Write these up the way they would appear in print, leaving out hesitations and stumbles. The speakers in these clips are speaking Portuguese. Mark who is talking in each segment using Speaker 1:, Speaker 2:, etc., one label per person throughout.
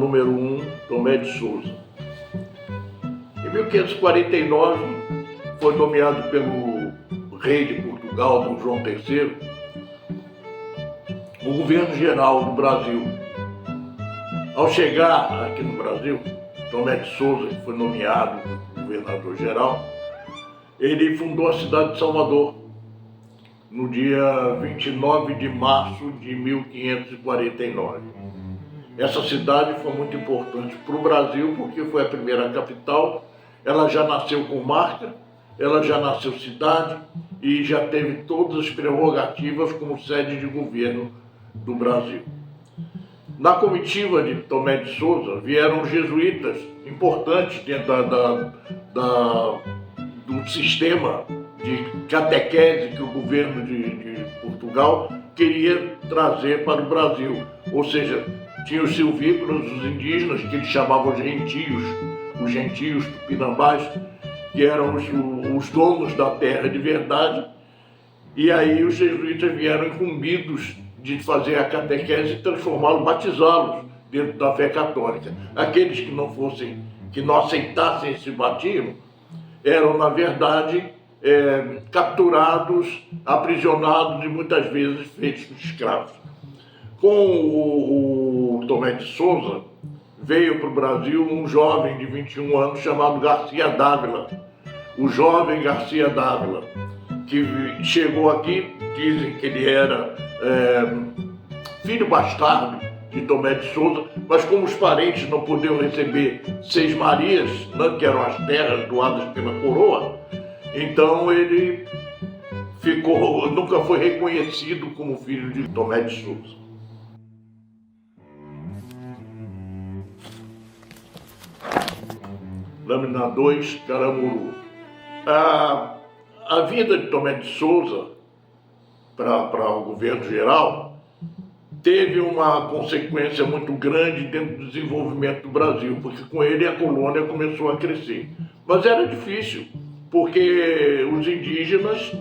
Speaker 1: número 1, Tomé de Souza. Em 1549, foi nomeado pelo rei de Portugal, Dom João III, o governo geral do Brasil. Ao chegar aqui no Brasil, Tomé de Souza, que foi nomeado governador geral, ele fundou a cidade de Salvador no dia 29 de março de 1549. Essa cidade foi muito importante para o Brasil porque foi a primeira capital. Ela já nasceu com marca, ela já nasceu cidade e já teve todas as prerrogativas como sede de governo do Brasil. Na comitiva de Tomé de Souza vieram jesuítas importantes dentro do sistema de catequese que o governo de Portugal queria trazer para o Brasil. Ou seja, tinha os silvícolas, os indígenas, que eles chamavam os gentios tupinambás, que eram os donos da terra de verdade, e aí os jesuítas vieram incumbidos de fazer a catequese e transformá-los, batizá-los dentro da fé católica. Aqueles que não aceitassem esse batismo, eram, na verdade, capturados, aprisionados e muitas vezes feitos escravos. Com o Tomé de Souza, veio para o Brasil um jovem de 21 anos chamado Garcia Dávila. O jovem Garcia Dávila, que chegou aqui, dizem que ele era filho bastardo de Tomé de Souza, mas como os parentes não podiam receber Seis Marias, né, que eram as terras doadas pela coroa, então ele nunca foi reconhecido como filho de Tomé de Souza. Lâmina 2, Caramuru. A vida de Tomé de Souza para o governo geral teve uma consequência muito grande dentro do desenvolvimento do Brasil, porque com ele a colônia começou a crescer. Mas era difícil, porque os indígenas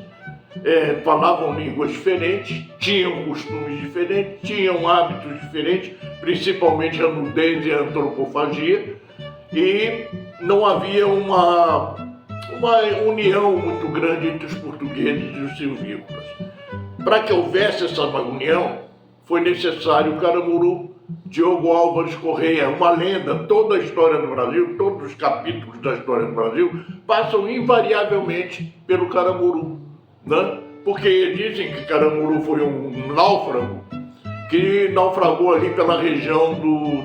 Speaker 1: falavam línguas diferentes, tinham costumes diferentes, tinham hábitos diferentes, principalmente a nudez e a antropofagia, e não havia uma união muito grande entre os portugueses e os silvícolas. Para que houvesse essa união, foi necessário o Caramuru. Diogo Álvares Correia, uma lenda. Toda a história do Brasil, todos os capítulos da história do Brasil passam invariavelmente pelo Caramuru, né? Porque dizem que Caramuru foi um náufrago que naufragou ali pela região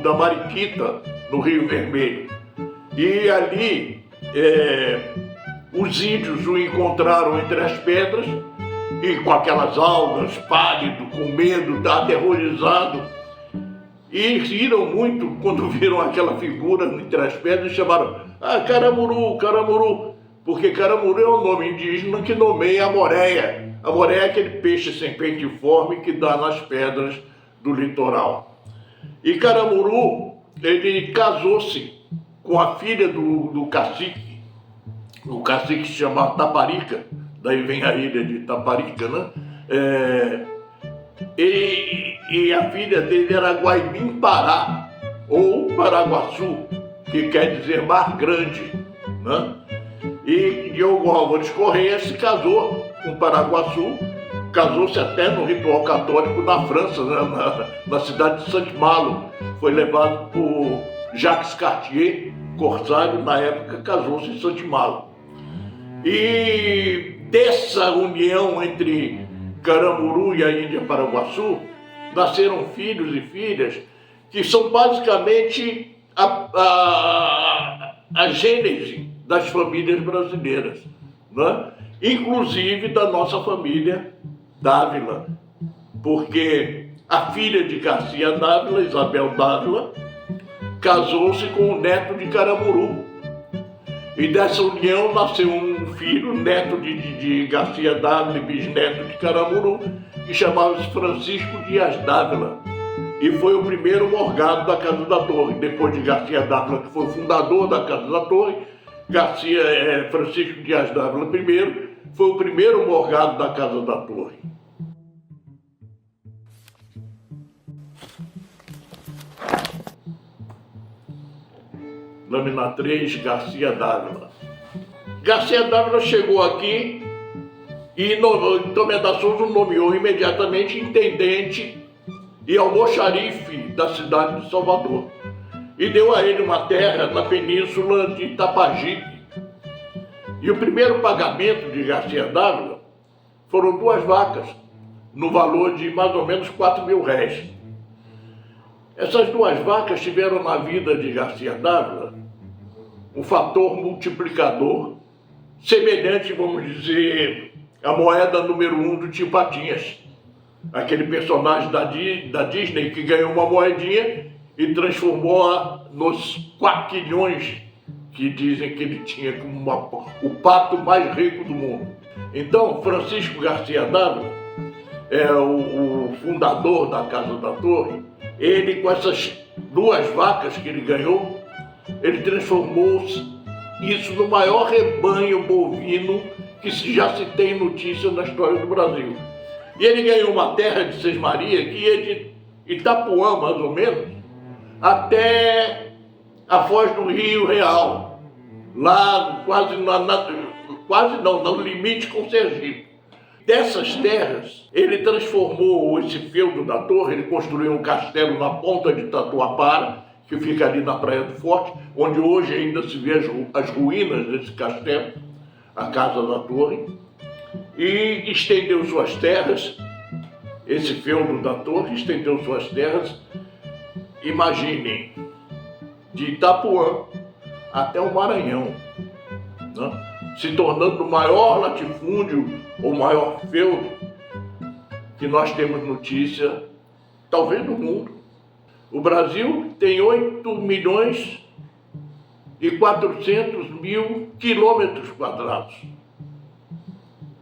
Speaker 1: da Mariquita, no Rio Vermelho. E ali os índios o encontraram entre as pedras e com aquelas algas, pálido, com medo, aterrorizado, e riram muito quando viram aquela figura entre as pedras e chamaram Caramuru, Caramuru, porque Caramuru é um nome indígena que nomeia a moreia. A moreia é aquele peixe sem peitiforme que dá nas pedras do litoral. E Caramuru, ele casou-se com a filha do cacique, o cacique se chama Taparica, daí vem a ilha de Taparica, né? E a filha dele era Guaibim-Pará, ou Paraguaçu, que quer dizer mar grande, né? E Diogo Álvares Correia se casou com Paraguaçu, casou-se até no ritual católico na França, né? na cidade de Saint-Malo. Foi levado por Jacques Cartier, corsário, na época casou-se em Saint-Malo. E dessa união entre Caramuru e a Índia Paraguaçu nasceram filhos e filhas que são basicamente a gênese das famílias brasileiras, né? Inclusive da nossa família Dávila, porque a filha de Garcia Dávila, Isabel Dávila, casou-se com o neto de Caramuru. E dessa união nasceu um filho, neto de Garcia Dávila e bisneto de Caramuru, que chamava-se Francisco Dias Dávila. E foi o primeiro morgado da Casa da Torre. Depois de Garcia Dávila, que foi o fundador da Casa da Torre, Francisco Dias Dávila I foi o primeiro morgado da Casa da Torre. lâmina 3, Garcia Dávila. Garcia Dávila chegou aqui e Tomé da Souza o nomeou imediatamente intendente e almoxarife da cidade de Salvador. E deu a ele uma terra na península de Itapajipe. E o primeiro pagamento de Garcia Dávila foram 2 vacas, no valor de mais ou menos 4.000 réis. Essas 2 vacas tiveram na vida de Garcia Dávila um fator multiplicador semelhante, vamos dizer, à moeda número 1 do Tio Patinhas, aquele personagem da Disney que ganhou uma moedinha e transformou-a nos quaquilhões que dizem que ele tinha como o pato mais rico do mundo. Então, Francisco Garcia Dávila é o fundador da Casa da Torre. Ele, com essas 2 vacas que ele ganhou, ele transformou isso no maior rebanho bovino que já se tem notícia na história do Brasil. E ele ganhou uma terra de Sesmaria que ia de Itapuã, mais ou menos, até a foz do Rio Real, lá no limite com Sergipe. Dessas terras, ele transformou esse feudo da Torre, ele construiu um castelo na ponta de Tatuapara, que fica ali na Praia do Forte, onde hoje ainda se vê as ruínas desse castelo, a Casa da Torre, e estendeu suas terras, esse feudo da Torre estendeu suas terras, imaginem, de Itapuã até o Maranhão, né? Se tornando o maior latifúndio, ou maior feudo, que nós temos notícia, talvez no mundo. O Brasil tem 8.400.000 quilômetros quadrados.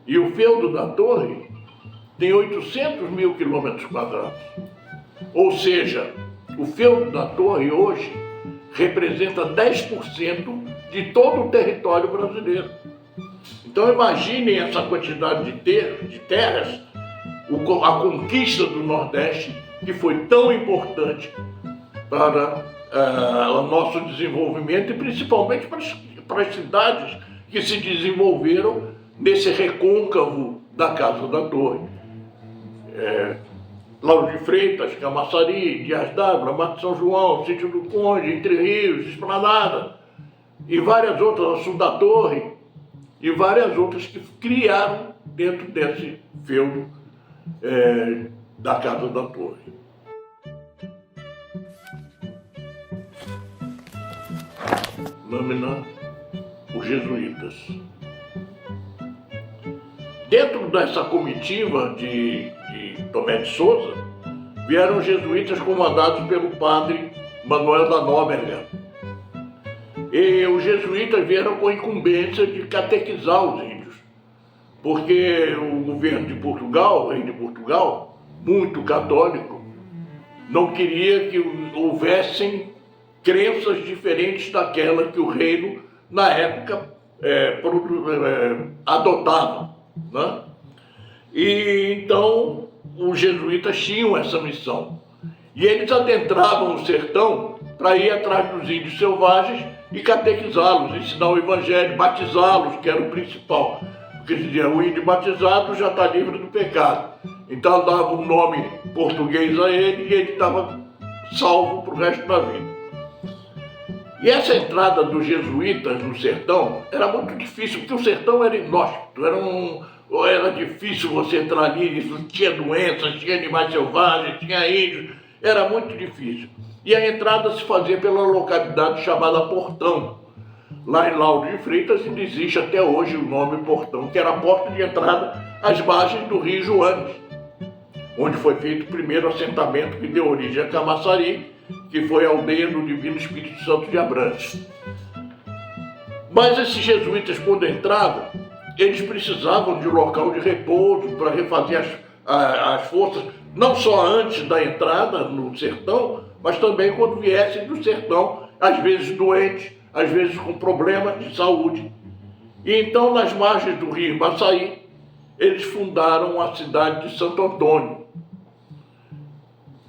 Speaker 1: E o feudo da Torre tem 800.000 quilômetros quadrados. Ou seja, o feudo da Torre hoje representa 10% de todo o território brasileiro. Então imaginem essa quantidade de terras, a conquista do Nordeste, que foi tão importante para o nosso desenvolvimento e principalmente para as cidades que se desenvolveram nesse recôncavo da Casa da Torre. Lauro de Freitas, Camaçari, Dias d'Ávila, Mato São João, Sítio do Conde, Entre Rios, Esplanada e várias outras, Sul da Torre e várias outras que criaram dentro desse feudo da Casa da Torre. Lâmina, os jesuítas. Dentro dessa comitiva de Tomé de Souza, vieram os jesuítas comandados pelo padre Manuel da Nóbrega. E os jesuítas vieram com a incumbência de catequizar os índios, porque o governo de Portugal, o rei de Portugal, muito católico, não queria que houvessem crenças diferentes daquela que o reino, na época, adotava, né? E então os jesuítas tinham essa missão. E eles adentravam o sertão para ir atrás dos índios selvagens e catequizá-los, ensinar o evangelho, batizá-los, que era o principal. Porque dizia, o índio batizado já está livre do pecado. Então dava um nome português a ele e ele estava salvo para o resto da vida. E essa entrada dos jesuítas no sertão era muito difícil, porque o sertão era inóspito, era difícil você entrar ali, tinha doenças, tinha animais selvagens, tinha índios, era muito difícil. E a entrada se fazia pela localidade chamada Portão. Lá em Lauro de Freitas ainda existe até hoje o nome Portão, que era a porta de entrada às margens do Rio Joanes, onde foi feito o primeiro assentamento que deu origem a Camaçari, que foi a aldeia do Divino Espírito Santo de Abrantes. Mas esses jesuítas, quando entravam, eles precisavam de um local de repouso para refazer as forças, não só antes da entrada no sertão, mas também quando viessem do sertão, às vezes doentes, às vezes com problemas de saúde. E então, nas margens do rio Embaçaí, eles fundaram a cidade de Santo Antônio.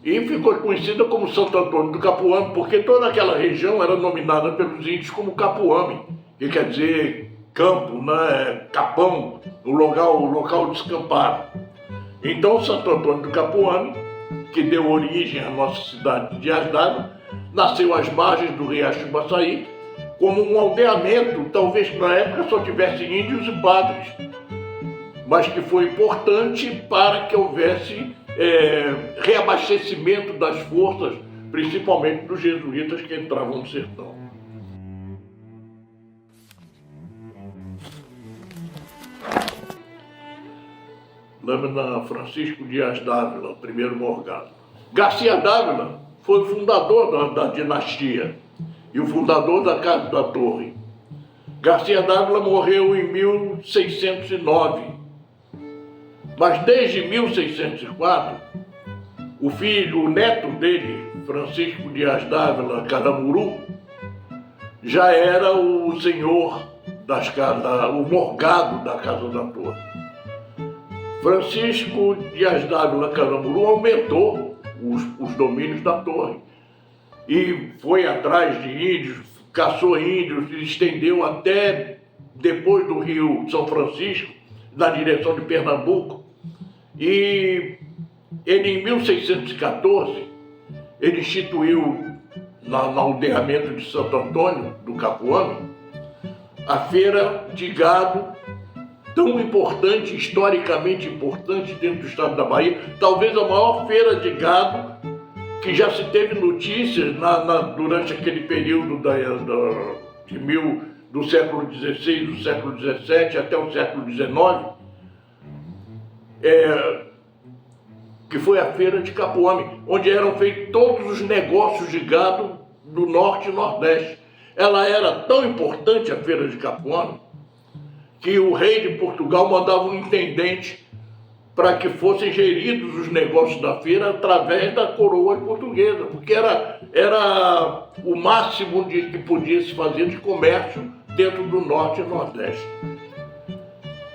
Speaker 1: e ficou conhecida como Santo Antônio do Capuame, porque toda aquela região era nominada pelos índios como Capuame, que quer dizer campo, né? Capão, o local descampado. Então, Santo Antônio do Capuame, que deu origem à nossa cidade de Dias d'Ávila, nasceu às margens do Riacho Baçaí, como um aldeamento, talvez na época só tivesse índios e padres, mas que foi importante para que houvesse reabastecimento das forças, principalmente dos jesuítas que entravam no sertão. Lâmina Francisco Dias d'Ávila, primeiro morgado. Garcia d'Ávila foi o fundador da dinastia e o fundador da Casa da Torre. Garcia d'Ávila morreu em 1609, mas desde 1604, o neto dele, Francisco Dias d'Ávila Caramuru, já era o senhor o morgado da Casa da Torre. Francisco Dias d'Ávila Caramuru aumentou os domínios da torre e foi atrás de índios, caçou índios, se estendeu até depois do Rio São Francisco, na direção de Pernambuco. E ele, em 1614, ele instituiu no aldeamento de Santo Antônio do Capuame a feira de gado, tão importante, historicamente importante dentro do estado da Bahia, talvez a maior feira de gado que já se teve notícias durante aquele período do século XVI, do século XVII até o século XIX, que foi a feira de Capuame, onde eram feitos todos os negócios de gado do norte e nordeste. Ela era tão importante, a feira de Capuame, que o rei de Portugal mandava um intendente para que fossem geridos os negócios da feira através da coroa portuguesa, porque era o máximo que podia se fazer de comércio dentro do norte e nordeste.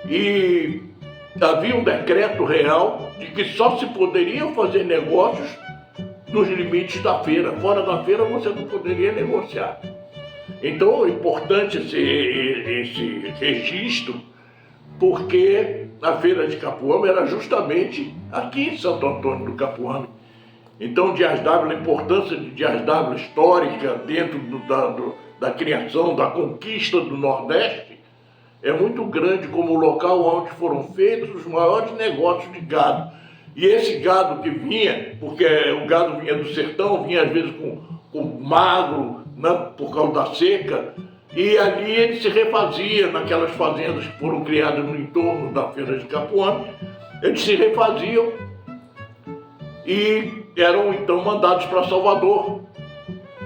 Speaker 1: E havia um decreto real de que só se poderiam fazer negócios nos limites da feira. Fora da feira você não poderia negociar. Então é importante esse registro, porque a feira de Capuame era justamente aqui em Santo Antônio do Capuame. Então Dias d'Ávila, a importância de Dias d'Ávila histórica dentro da criação, da conquista do Nordeste, é muito grande como o local onde foram feitos os maiores negócios de gado. E esse gado que vinha, porque o gado vinha do sertão, vinha às vezes com magro, né, por causa da seca, e ali ele se refazia naquelas fazendas que foram criadas no entorno da feira de Capuame. Eles se refaziam e eram então mandados para Salvador.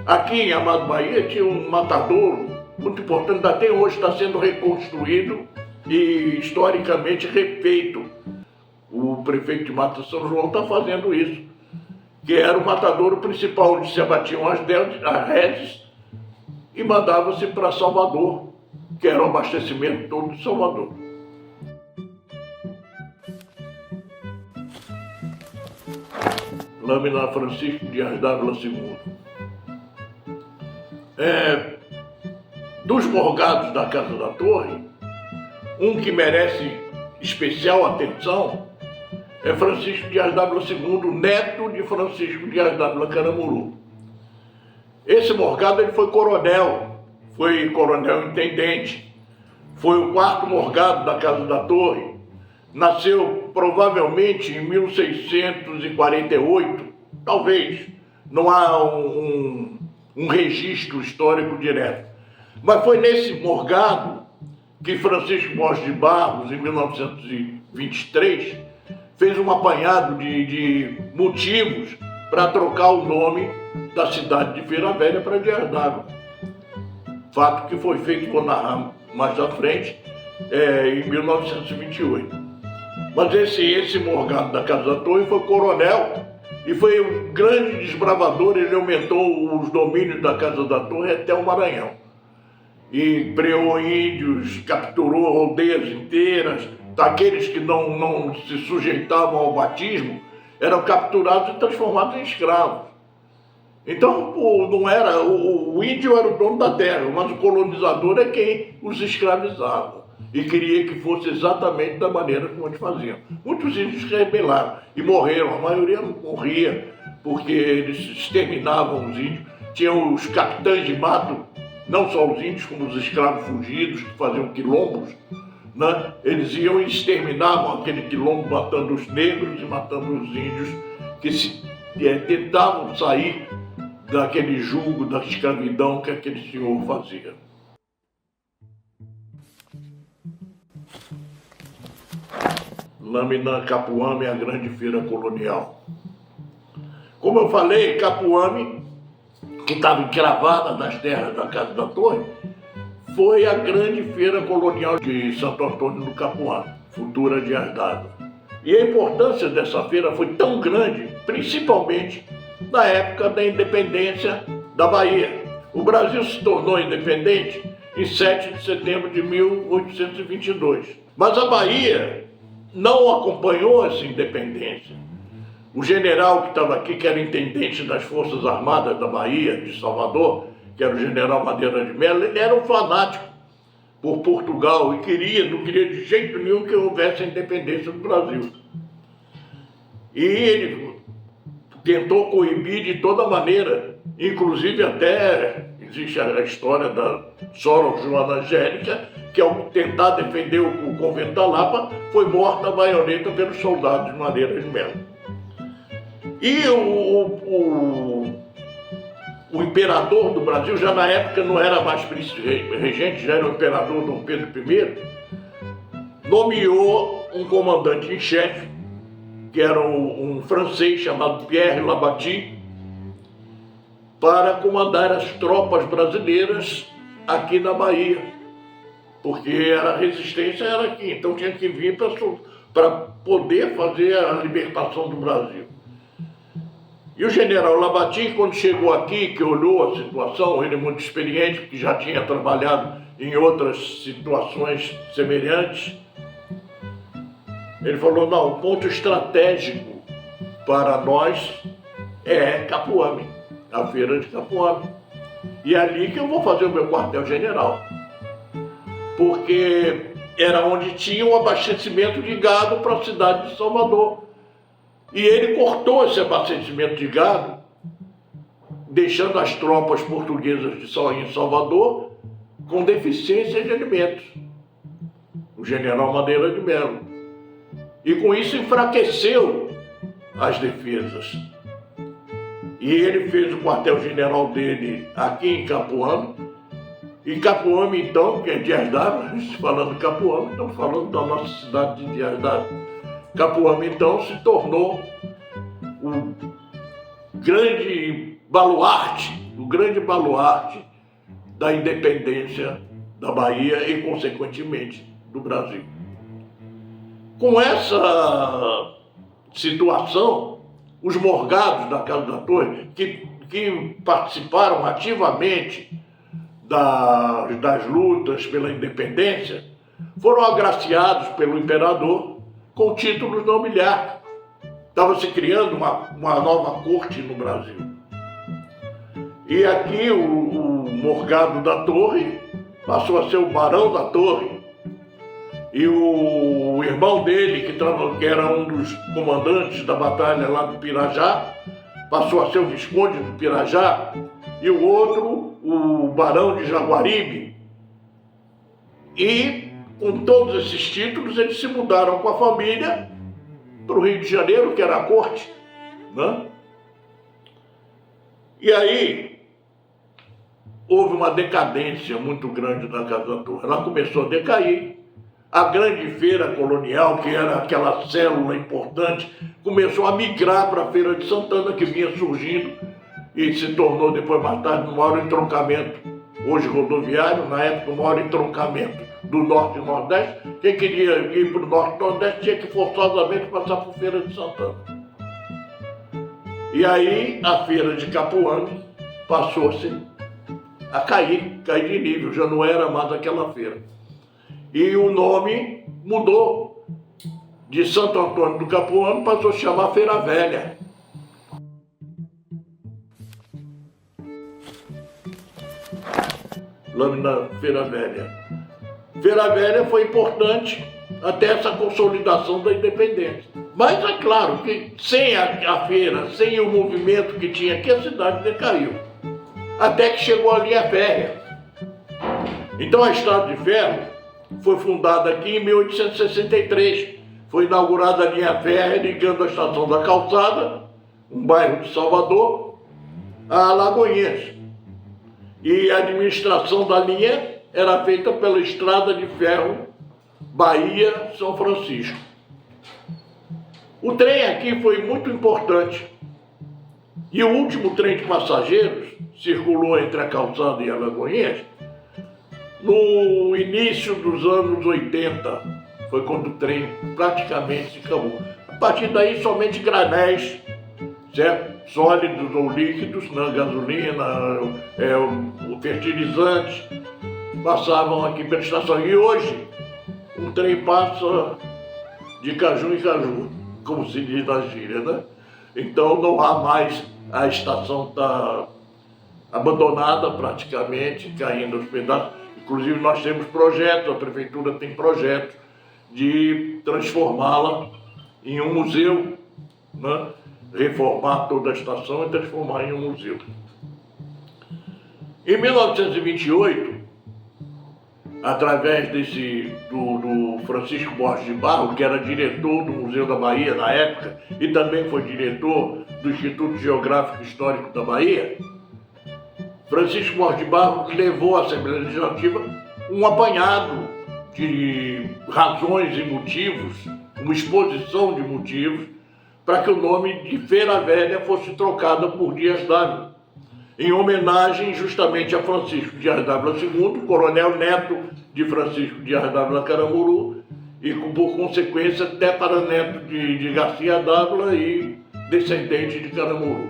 Speaker 1: Aqui em Amado Bahia tinha um matadouro muito importante, até hoje está sendo reconstruído e historicamente refeito. O prefeito de Mata São João está fazendo isso, que era o matadouro principal, onde se abatiam as redes e mandava-se para Salvador, que era o abastecimento todo de Salvador. Lâmina Francisco Dias d'Ávila II. Dos morgados da Casa da Torre, um que merece especial atenção é Francisco Dias d'Ávila II, neto de Francisco Dias d'Ávila Caramuru. Esse morgado ele foi coronel intendente, foi o quarto morgado da Casa da Torre, nasceu provavelmente em 1648, talvez, não há um registro histórico direto. Mas foi nesse morgado que Francisco Borges de Barros, em 1923, fez um apanhado de motivos para trocar o nome da cidade de Feira Velha para Dias d'Ávila. Fato que foi feito, vou narrar mais à frente, em 1928. Mas esse morgado da Casa da Torre foi coronel e foi um grande desbravador. Ele aumentou os domínios da Casa da Torre até o Maranhão. E preou índios, capturou aldeias inteiras, daqueles que não se sujeitavam ao batismo, eram capturados e transformados em escravos. Então, não era, o índio era o dono da terra, mas o colonizador é quem os escravizava e queria que fosse exatamente da maneira como eles faziam. Muitos índios se rebelaram e morreram, a maioria morria porque eles exterminavam os índios. Tinham os capitães de mato, não só os índios, como os escravos fugidos que faziam quilombos, né? Eles iam e exterminavam aquele quilombo, matando os negros e matando os índios que tentavam sair daquele jugo, da escravidão que aquele senhor fazia. Lâmina Capuame, a grande feira colonial. Como eu falei, Capuame, que estava encravada nas terras da Casa da Torre, foi a grande feira colonial de Santo Antônio do Capuame, futura de D'Água. E a importância dessa feira foi tão grande, principalmente na época da independência da Bahia. O Brasil se tornou independente em 7 de setembro de 1822. Mas a Bahia não acompanhou essa independência. O general que estava aqui, que era intendente das Forças Armadas da Bahia, de Salvador, que era o general Madeira de Mello, ele era um fanático por Portugal e não queria de jeito nenhum que houvesse a independência do Brasil. E ele tentou coibir de toda maneira, inclusive até existe a história da Sora Joana Angélica, que ao tentar defender o convento da Lapa, foi morta a baioneta pelos soldados de Madeira de Mello. E o imperador do Brasil, já na época não era mais regente, já era o imperador Dom Pedro I, nomeou um comandante em chefe, que era um francês chamado Pierre Labattie, para comandar as tropas brasileiras aqui na Bahia, porque a resistência era aqui, então tinha que vir para poder fazer a libertação do Brasil. E o general Labattie, quando chegou aqui, que olhou a situação, ele muito experiente, porque já tinha trabalhado em outras situações semelhantes, ele falou, não, o ponto estratégico para nós é Capuame, a feira de Capuame. E é ali que eu vou fazer o meu quartel-general, porque era onde tinha um abastecimento de gado para a cidade de Salvador. E ele cortou esse abastecimento de gado, deixando as tropas portuguesas em Salvador com deficiência de alimentos. O general Madeira de Mello. E com isso enfraqueceu as defesas. E ele fez o quartel-general dele aqui em Capuame. E Capuame, então, que é Dias d'Ávila, falando de Capuame, estamos falando da nossa cidade de Dias d'Ávila. Capuame, então, se tornou o grande baluarte da independência da Bahia e, consequentemente, do Brasil. Com essa situação, os morgados da Casa da Torre, que participaram ativamente das lutas pela independência, foram agraciados pelo imperador com títulos nobiliários. Estava se criando uma nova corte no Brasil. E aqui o morgado da Torre passou a ser o barão da Torre. E o irmão dele, que era um dos comandantes da batalha lá do Pirajá, passou a ser o visconde do Pirajá. E o outro, o barão de Jaguaribe. E com todos esses títulos, eles se mudaram com a família para o Rio de Janeiro, que era a corte, né? E aí, houve uma decadência muito grande da Casa da Torre. Ela começou a decair. A grande feira colonial, que era aquela célula importante, começou a migrar para a Feira de Santana, que vinha surgindo e se tornou depois mais tarde no maior entroncamento, hoje rodoviário, na época o maior entroncamento do Norte e Nordeste. Quem queria ir para o Norte e Nordeste tinha que forçosamente passar por Feira de Santana. E aí a Feira de Capuame passou a cair de nível, já não era mais aquela feira. E o nome mudou de Santo Antônio do Capuano passou a se chamar Feira Velha. Lâmina Feira Velha. Feira Velha foi importante até essa consolidação da independência. Mas é claro que sem a feira, sem o movimento que tinha aqui, a cidade decaiu. Até que chegou a linha férrea. Então a Estrada de Ferro foi fundada aqui em 1863. Foi inaugurada a linha férrea ligando a Estação da Calçada, um bairro de Salvador, a Alagoinhas. E a administração da linha era feita pela Estrada de Ferro Bahia-São Francisco. O trem aqui foi muito importante. E o último trem de passageiros circulou entre a Calçada e Alagoinhas no início dos anos 80. Foi quando o trem praticamente se acabou. A partir daí, somente granéis, certo? Sólidos ou líquidos, na gasolina, o fertilizante, passavam aqui pela estação. E hoje, o trem passa de caju em caju, como se diz na gíria, né? Então não há mais, a estação está abandonada praticamente, caindo aos pedaços. Inclusive nós temos projetos, a prefeitura tem projetos de transformá-la em um museu, né? Reformar toda a estação e transformar em um museu. Em 1928, através do Francisco Borges de Barro, que era diretor do Museu da Bahia na época e também foi diretor do Instituto Geográfico e Histórico da Bahia, Francisco Borges de Barro levou à Assembleia Legislativa um apanhado de razões e motivos, uma exposição de motivos, para que o nome de Feira Velha fosse trocado por Dias Dávila, em homenagem justamente a Francisco Dias Dávila II, coronel neto de Francisco Dias Dávila Caramuru, e por consequência tetaraneto de Garcia Dávila e descendente de Caramuru.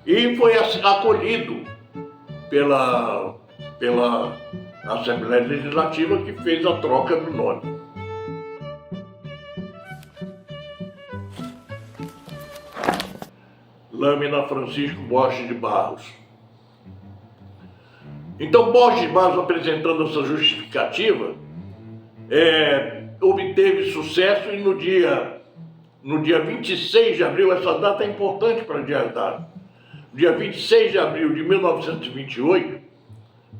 Speaker 1: E foi acolhido pela Assembleia Legislativa, que fez a troca do nome. Lâmina Francisco Borges de Barros. Então, Borges de Barros, apresentando essa justificativa, obteve sucesso e no dia 26 de abril, essa data é importante para Dias Dávila, no dia 26 de abril de 1928,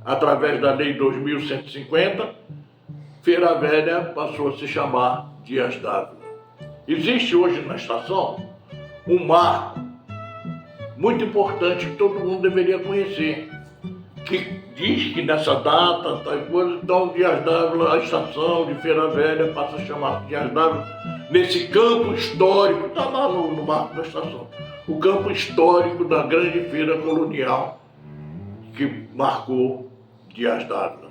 Speaker 1: através da Lei 2150, Feira Velha passou a se chamar Dias Dávila. Existe hoje na estação um marco muito importante que todo mundo deveria conhecer, que diz que nessa data, então Dias Dávila, a estação de Feira Velha passa a chamar Dias Dávila, nesse campo histórico, está lá no marco da estação, o campo histórico da grande feira colonial que marcou Dias Dávila.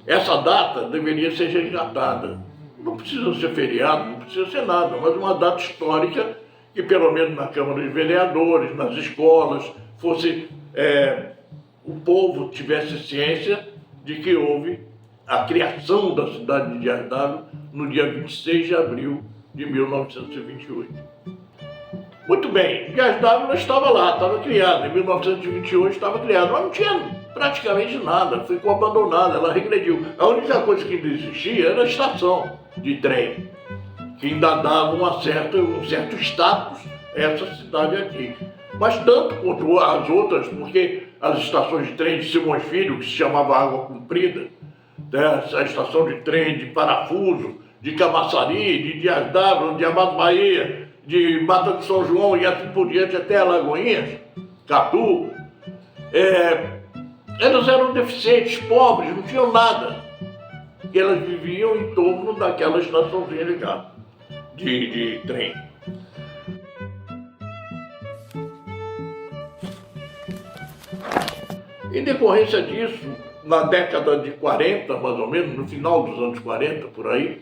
Speaker 1: Essa data deveria ser resgatada. Não precisa ser feriado, não precisa ser nada, mas uma data histórica que pelo menos na Câmara dos Vereadores, nas escolas, o povo tivesse ciência de que houve a criação da cidade de Dias Dávila no dia 26 de abril de 1928. Muito bem, Dias Dávila estava lá, estava criado, em 1928 estava criado, mas não tinha praticamente nada, ficou abandonada, ela regrediu. A única coisa que ainda existia era a estação de trem, que ainda dava um certo status a essa cidade aqui. Mas tanto quanto as outras, porque as estações de trem de Simões Filho, que se chamava Água Comprida, né, a estação de trem de Parafuso, de Camaçari, de Dias Dávila, de Amado Bahia, de Mata de São João e assim por diante até Alagoinhas, Catu, elas eram deficientes, pobres, não tinham nada. E elas viviam em torno daquela estaçãozinha ligada de trem. Em decorrência disso, na década de 40, mais ou menos, no final dos anos 40, por aí,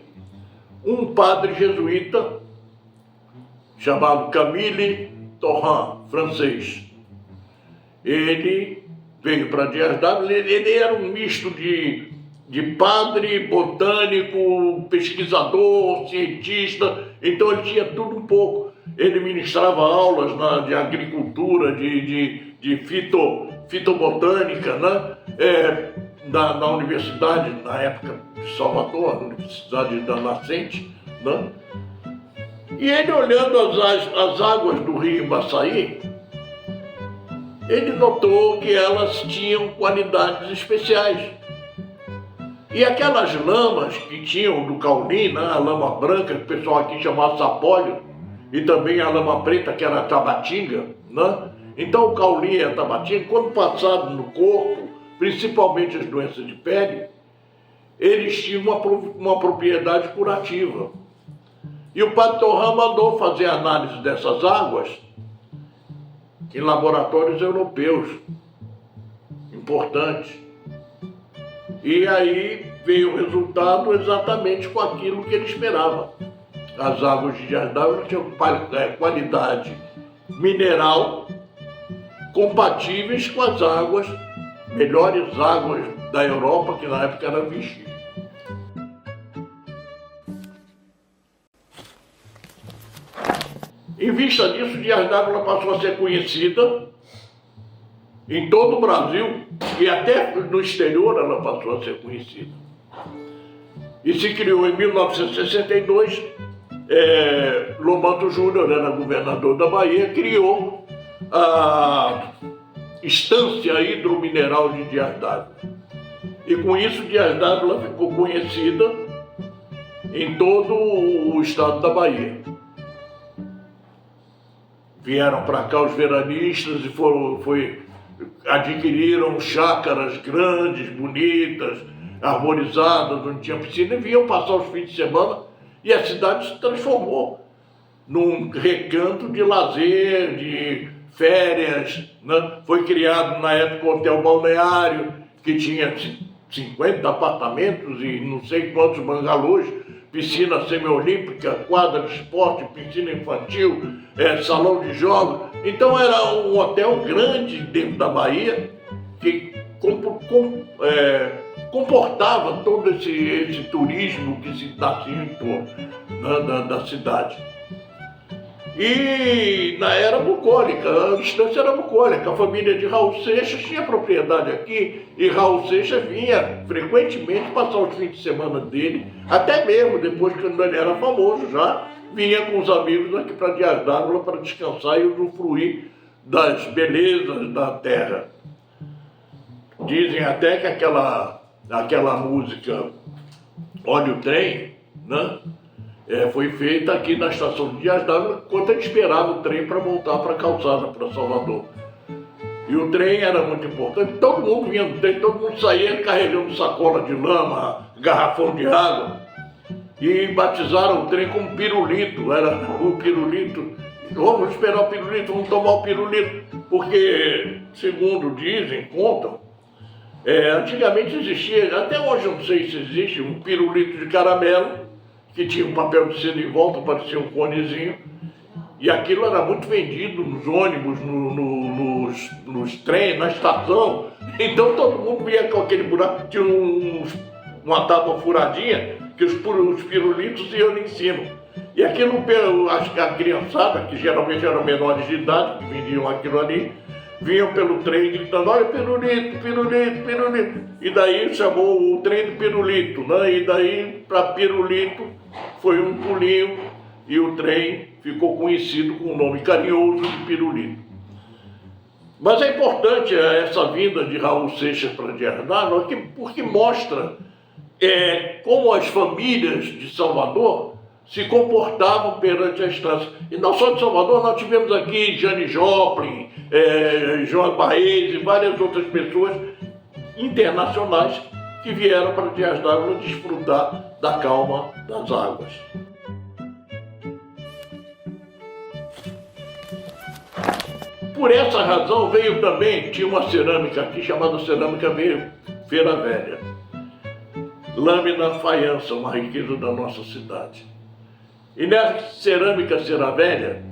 Speaker 1: um padre jesuíta chamado Camille Torrent, francês, ele veio para Dias Dávila. Ele era um misto de de padre, botânico, pesquisador, cientista, então ele tinha tudo um pouco. Ele ministrava aulas de agricultura, de fitobotânica, né? Na universidade, na época de Salvador, a Universidade da Nascente, né? E ele, olhando as águas do rio Embaçaí, ele notou que elas tinham qualidades especiais. E aquelas lamas que tinham do Cauli, né, a lama branca, que o pessoal aqui chamava sapólio, e também a lama preta, que era a tabatinga, né? Então o Cauli e a tabatinga, quando passados no corpo, principalmente as doenças de pele, eles tinham uma propriedade curativa. E o Padre Torrã mandou fazer análise dessas águas em laboratórios europeus importantes. E aí veio o resultado exatamente com aquilo que ele esperava. As águas de Dias d'Ávila tinham qualidade mineral compatíveis com as águas, melhores águas da Europa, que na época era Vichy. Em vista disso, Dias d'Ávila passou a ser conhecida em todo o Brasil e até no exterior ela passou a ser conhecida. E se criou em 1962, Lomanto Júnior era governador da Bahia, criou a Estância Hidromineral de Dias d'Ávila. E com isso Dias d'Ávila ficou conhecida em todo o estado da Bahia. Vieram para cá os veranistas e adquiriram chácaras grandes, bonitas, arborizadas, onde tinha piscina, e vinham passar os fins de semana, e a cidade se transformou num recanto de lazer, de férias, né? Foi criado na época o Hotel Balneário, que tinha 50 apartamentos e não sei quantos bangalôs, piscina semiolímpica, quadra de esporte, piscina infantil, salão de jogos. Então era um hotel grande dentro da Bahia que comportava todo esse turismo que se nascia em torno, né, da cidade. E era bucólica, a Estância era bucólica, a família de Raul Seixas tinha propriedade aqui e Raul Seixas vinha frequentemente passar os fins de semana dele, até mesmo depois que ele era famoso já, vinha com os amigos aqui para Dias d'Ávila para descansar e usufruir das belezas da terra. Dizem até que aquela música Olha o Trem, né? Foi feita aqui na estação de Dias d'Ávila, enquanto ele esperava o trem para voltar para a calçada, para Salvador. E o trem era muito importante, todo mundo vinha no trem, todo mundo saía carregando sacola de lama, garrafão de água, e batizaram o trem como pirulito, era o pirulito. Vamos esperar o pirulito, vamos tomar o pirulito, porque, segundo dizem, contam, antigamente existia, até hoje eu não sei se existe, um pirulito de caramelo, que tinha um papel de seda em volta, parecia um conezinho, e aquilo era muito vendido nos ônibus, nos trens, na estação. Então todo mundo vinha com aquele buraco, tinha uma tábua furadinha, que os pirulitos iam em cima. E aquilo, a criançada, que geralmente eram menores de idade, que vendiam aquilo ali, vinham pelo trem gritando, olha pirulito, pirulito, pirulito. E daí chamou o trem de pirulito, né? E daí para pirulito foi um pulinho e o trem ficou conhecido com o nome carinhoso de pirulito. Mas é importante essa vinda de Raul Seixas para Dias d'Ávila porque mostra como as famílias de Salvador se comportavam perante a Estância. E não só de Salvador, nós tivemos aqui Jane Joplin, João Baez e várias outras pessoas internacionais que vieram para Dias d'Ávila desfrutar da calma das águas. Por essa razão veio também, tinha uma cerâmica aqui chamada cerâmica Feira Velha. Lâmina faiança, uma riqueza da nossa cidade. E nessa cerâmica Feira Velha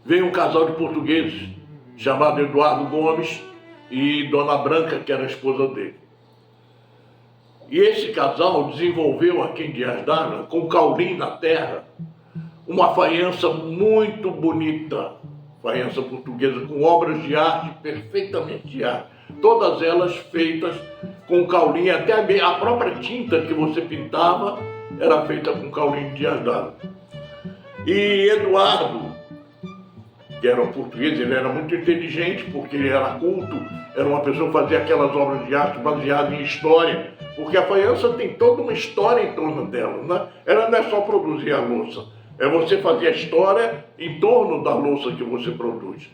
Speaker 1: veio um casal de portugueses chamado Eduardo Gomes e Dona Branca, que era a esposa dele. E esse casal desenvolveu aqui em Dias d'Ávila, com caulim na terra, uma faiança muito bonita, faiança portuguesa, com obras de arte, perfeitamente de arte. Todas elas feitas com caulim, até a própria tinta que você pintava era feita com caulim de Dias d'Ávila. E Eduardo, que era um português, ele era muito inteligente, porque ele era culto, era uma pessoa que fazia aquelas obras de arte baseadas em história, porque a faiança tem toda uma história em torno dela, né? Ela não é só produzir a louça, é você fazer a história em torno da louça que você produz.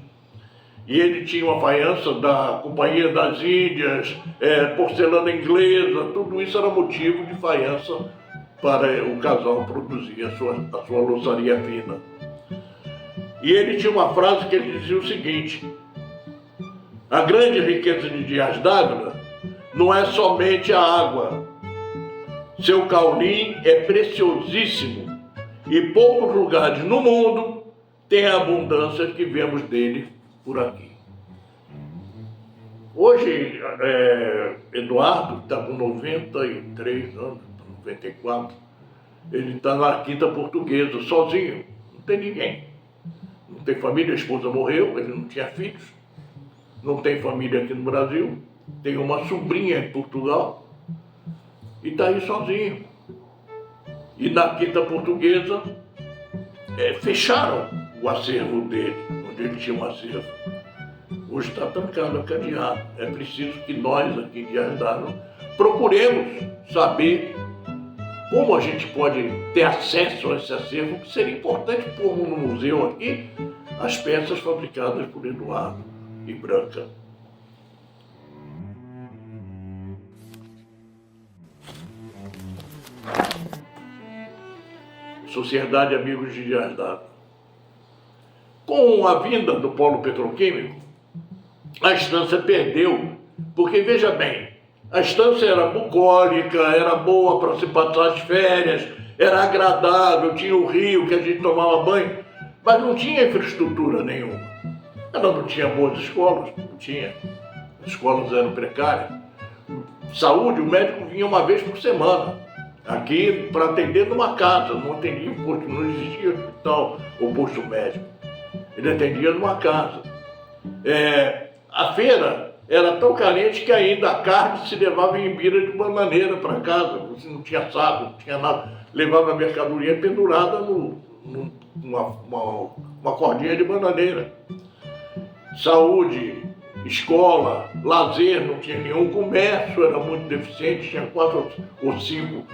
Speaker 1: E ele tinha uma faiança da Companhia das Índias, porcelana inglesa, tudo isso era motivo de faiança para o casal produzir a sua louçaria fina. E ele tinha uma frase que ele dizia o seguinte: a grande riqueza de Dias d'Ávila não é somente a água. Seu caulim é preciosíssimo e poucos lugares no mundo têm a abundância que vemos dele por aqui. Hoje, Eduardo está com 93 anos, 94, ele está na Quinta Portuguesa, sozinho, não tem ninguém. Não tem família, a esposa morreu, ele não tinha filhos, não tem família aqui no Brasil, tem uma sobrinha em Portugal e está aí sozinho. E na Quinta Portuguesa fecharam o acervo dele, onde ele tinha um acervo. Hoje está trancado, cadeado. É preciso que nós aqui em Dias d'Ávila procuremos saber como a gente pode ter acesso a esse acervo, que seria importante pôr no museu aqui as peças fabricadas por Eduardo e Branca. Sociedade Amigos de Dias d'Ávila. Com a vinda do polo petroquímico, a estância perdeu, porque veja bem, a estância era bucólica, era boa para se passar as férias, era agradável, tinha o rio que a gente tomava banho, mas não tinha infraestrutura nenhuma. Ela não tinha boas escolas, não tinha. As escolas eram precárias. Saúde, o médico vinha uma vez por semana, aqui para atender numa casa, não atendia em posto, não existia hospital ou posto médico. Ele atendia numa casa. A feira era tão carente que ainda a carne se levava em bira de bananeira para casa, você não tinha saco, não tinha nada, levava a mercadoria pendurada numa cordinha de bananeira. Saúde, escola, lazer, não tinha nenhum, comércio era muito deficiente, tinha 4 ou 5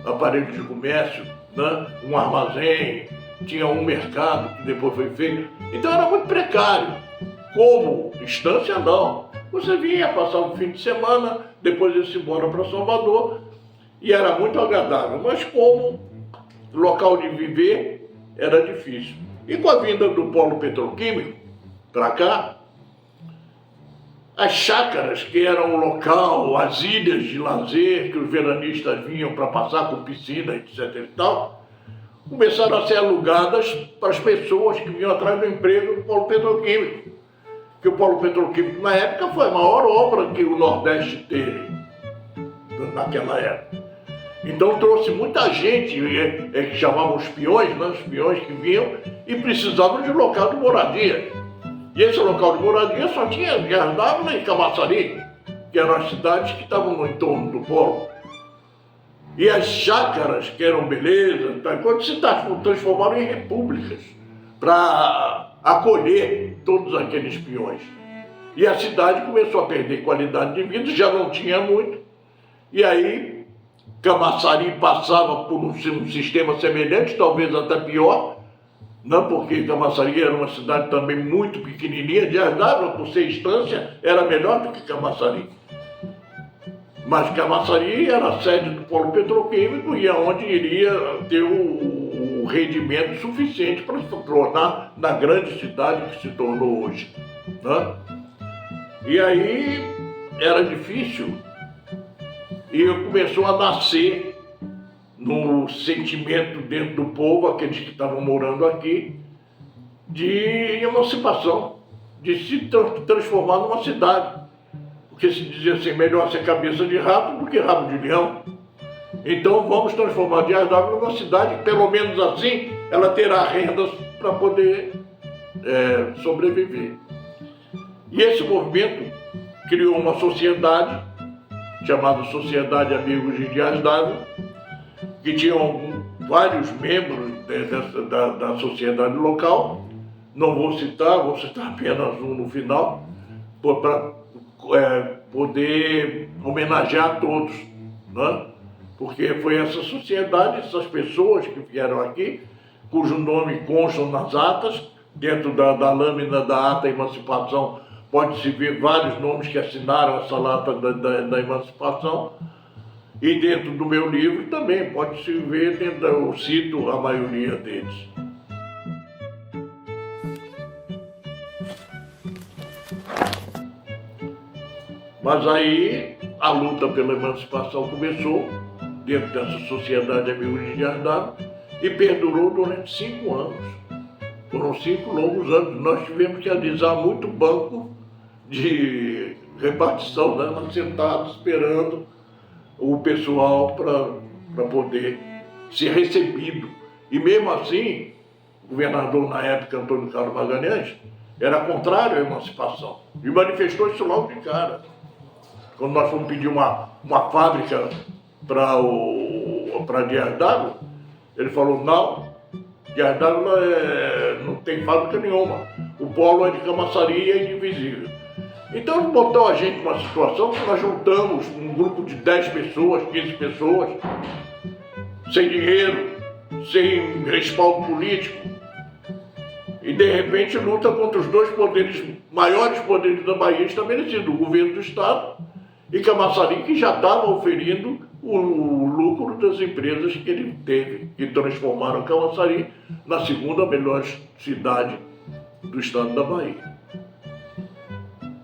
Speaker 1: aparelhos de comércio, né? Um armazém, tinha um mercado que depois foi feito, então era muito precário. Como estância não, você vinha passar um fim de semana, depois ia-se embora para Salvador e era muito agradável, mas como local de viver era difícil. E com a vinda do polo petroquímico para cá, as chácaras, que eram o local, as ilhas de lazer que os veranistas vinham para passar com piscina, etc. e tal, começaram a ser alugadas para as pessoas que vinham atrás do emprego do polo petroquímico. Que o polo petroquímico, na época, foi a maior obra que o Nordeste teve, naquela época. Então trouxe muita gente, que chamavam os peões, né? Os peões que vinham e precisavam de local de moradia. E esse local de moradia só tinha Dias d'Ávila e Camaçari, que eram as cidades que estavam no entorno do polo. E as chácaras, que eram beleza, quando se transformaram em repúblicas, para acolher todos aqueles peões. E a cidade começou a perder qualidade de vida, já não tinha muito. E aí, Camaçari passava por um sistema semelhante, talvez até pior, não, porque Camaçari era uma cidade também muito pequenininha, Dias d'Ávila, por ser estância, era melhor do que Camaçari. Mas Camaçari era a sede do polo petroquímico e aonde iria ter o rendimento suficiente para se tornar na grande cidade que se tornou hoje, né? E aí era difícil e começou a nascer no sentimento dentro do povo, aqueles que estavam morando aqui, de emancipação, de se transformar numa cidade. porque se dizia assim, melhor ser cabeça de rato do que rabo de leão. Então vamos transformar Dias d'Ávila numa cidade, pelo menos assim, ela terá rendas para poder sobreviver. E esse movimento criou uma sociedade, chamada Sociedade Amigos de Dias d'Ávila, que tinham vários membros da sociedade local. Não vou citar apenas um no final, para poder homenagear todos, né? Porque foi essa sociedade, essas pessoas que vieram aqui, cujo nome consta nas atas, dentro da lâmina da ata emancipação, pode-se ver vários nomes que assinaram essa lata da emancipação, e dentro do meu livro também pode-se ver, eu cito a maioria deles. Mas aí a luta pela emancipação começou dentro dessa Sociedade Amigos de Dias d'Ávila e perdurou durante 5 anos. Foram 5 longos anos. Nós tivemos que alisar muito banco de repartição, né? Nós sentados esperando o pessoal para poder ser recebido. E mesmo assim, o governador na época, Antônio Carlos Magalhães, era contrário à emancipação e manifestou isso logo de cara. Quando nós fomos pedir uma fábrica para Dias d'Ávila, ele falou, não, Dias d'Ávila não tem fábrica nenhuma, o polo é de Camaçari e é indivisível. Então ele botou a gente numa situação que nós juntamos um grupo de 10 pessoas, 15 pessoas, sem dinheiro, sem respaldo político, e de repente luta contra os 2 poderes, maiores poderes da Bahia estabelecidos, o governo do Estado e Camaçari, que já estava oferindo o lucro das empresas que ele teve, que transformaram Camaçari na 2ª melhor cidade do estado da Bahia.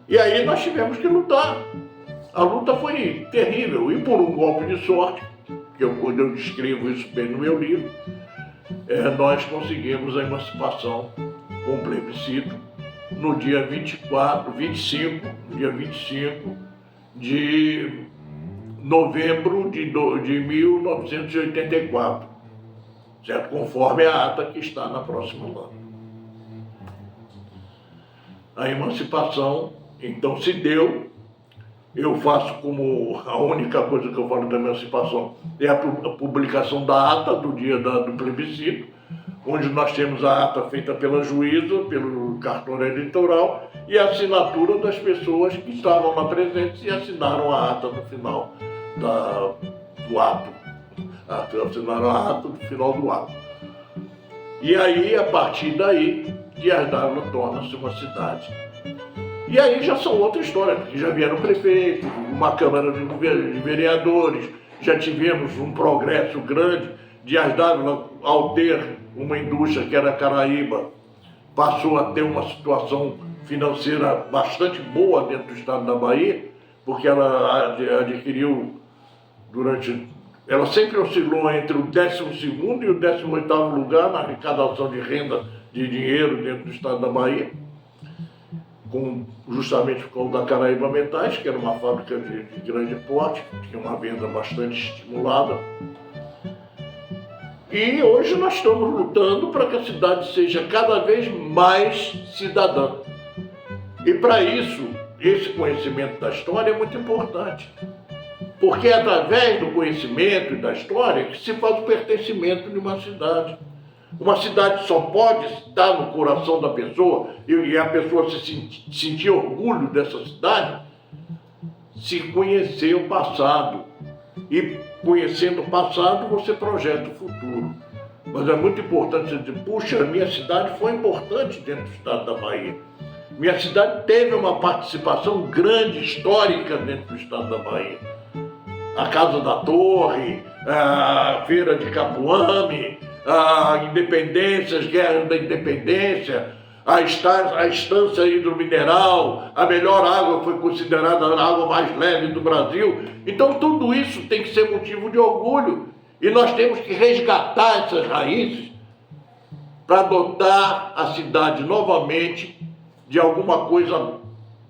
Speaker 1: E aí nós tivemos que lutar. A luta foi terrível, e por um golpe de sorte, que quando eu descrevo isso bem no meu livro, nós conseguimos a emancipação com plebiscito no dia 25 de novembro de 1984, certo? Conforme a ata que está na próxima lâmina. A emancipação, então, se deu. Eu faço como a única coisa que eu falo da emancipação é a publicação da ata do dia do plebiscito, onde nós temos a ata feita pela juíza, pelo cartório eleitoral, e a assinatura das pessoas que estavam lá presentes e assinaram a ata no final do ato. Assinaram a ata no final do ato. E aí, a partir daí, Dias d'Ávila torna-se uma cidade. E aí já são outra história, porque já vieram prefeitos, uma Câmara de Vereadores, já tivemos um progresso grande. Dias d'Ávila, ao ter uma indústria que era Caraíba, passou a ter uma situação financeira bastante boa dentro do estado da Bahia, porque ela adquiriu ela sempre oscilou entre o 12º e o 18º lugar na arrecadação de renda de dinheiro dentro do estado da Bahia, justamente por causa da Caraíba Metais, que era uma fábrica de grande porte, que tinha uma venda bastante estimulada. E hoje nós estamos lutando para que a cidade seja cada vez mais cidadã. E para isso, esse conhecimento da história é muito importante. Porque é através do conhecimento e da história que se faz o pertencimento de uma cidade. Uma cidade só pode estar no coração da pessoa e a pessoa sentir orgulho dessa cidade se conhecer o passado. E conhecendo o passado, você projeta o futuro. Mas é muito importante você dizer, puxa, a minha cidade foi importante dentro do estado da Bahia. Minha cidade teve uma participação grande, histórica dentro do estado da Bahia. A Casa da Torre, a Feira de Capuame, a Independência, as Guerras da Independência, a Estância Hidromineral, a melhor água foi considerada a água mais leve do Brasil. Então tudo isso tem que ser motivo de orgulho e nós temos que resgatar essas raízes para dotar a cidade novamente de alguma coisa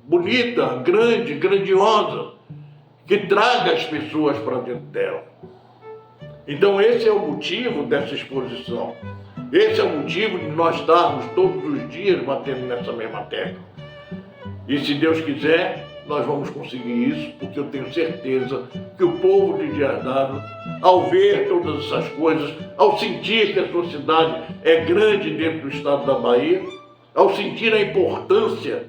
Speaker 1: bonita, grande, grandiosa, que traga as pessoas para dentro dela. Então esse é o motivo dessa exposição. Esse é o motivo de nós estarmos todos os dias batendo nessa mesma tecla. E se Deus quiser, nós vamos conseguir isso, porque eu tenho certeza que o povo de Dias d'Ávila, ao ver todas essas coisas, ao sentir que a sua cidade é grande dentro do estado da Bahia, ao sentir a importância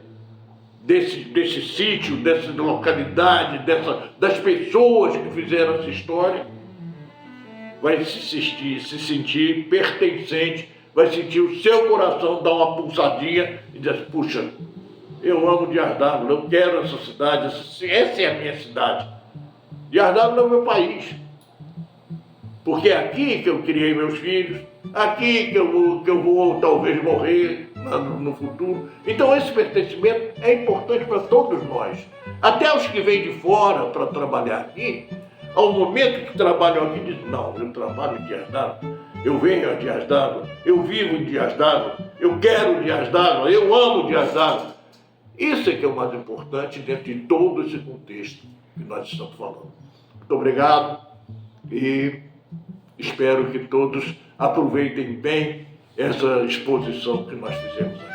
Speaker 1: desse sítio, dessa localidade, das pessoas que fizeram essa história, vai se sentir pertencente, vai sentir o seu coração dar uma pulsadinha e dizer assim, puxa, eu amo Dias d'Ávila, eu quero essa cidade, essa é a minha cidade. Dias d'Ávila é o meu país. Porque é aqui que eu criei meus filhos, aqui que eu vou talvez morrer no futuro. Então esse pertencimento é importante para todos nós. Até os que vêm de fora para trabalhar aqui, ao momento que trabalham aqui, dizem, não, eu trabalho em Dias d'Ávila, eu venho a Dias d'Ávila, eu vivo em Dias d'Ávila, eu quero Dias d'Ávila, eu amo Dias d'Ávila. Isso é que é o mais importante dentro de todo esse contexto que nós estamos falando. Muito obrigado e espero que todos aproveitem bem essa exposição que nós fizemos aqui.